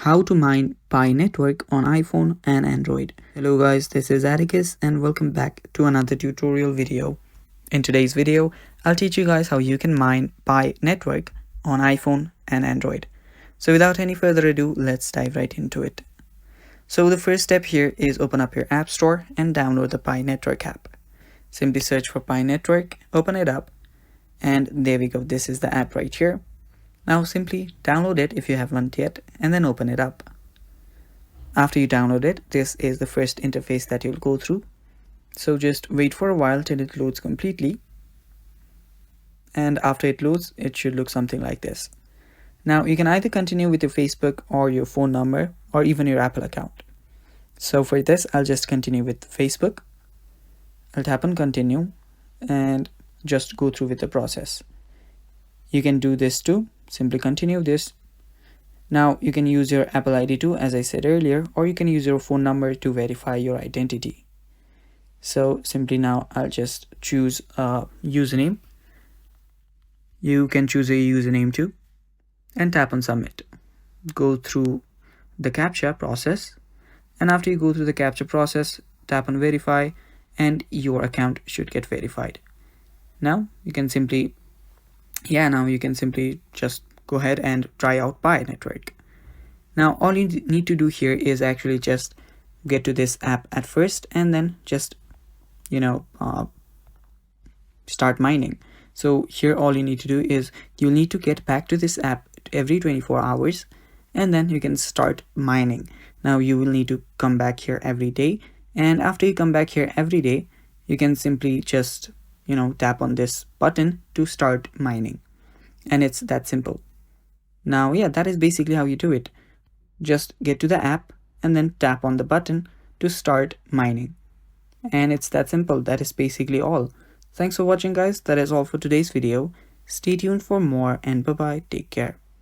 How to mine Pi network on iPhone and Android. Hello guys, this is Atticus and welcome back to another tutorial video. In today's video, I'll teach you guys how you can mine Pi network on iPhone and Android. So without any further ado, let's dive right into it. So the first step here is open up your app store and download the Pi network app. Simply search for Pi network, open it up, and there we go. This is the app right here. Now simply download it if you haven't yet and then open it up. After you download it, this is the first interface that you'll go through. So just wait for a while till it loads completely. And after it loads, it should look something like this. Now you can either continue with your Facebook or your phone number or even your Apple account. So for this, I'll just continue with Facebook. I'll tap on continue and just go through with the process. You can do this too. Simply continue this. Now you can use your Apple ID too, as I said earlier, or you can use your phone number to verify your identity. So simply now I'll just choose a username. You can choose a username too and tap on submit. Go through the CAPTCHA process, and after you go through the CAPTCHA process, tap on verify and your account should get verified. Now you can simply just go ahead and try out Pi network. Now all you need to do here is actually just get to this app at first and then just start mining. So here all you need to do is you'll need to get back to this app every 24 hours and then you can start mining. Now you will need to come back here every day, and after you come back here every day, you can simply just tap on this button to start mining, and it's that simple. Now that is basically how you do it. Just get to the app and then tap on the button to start mining, and it's that simple. That is basically all. Thanks for watching guys. That is all for today's video. Stay tuned for more and bye bye. Take care.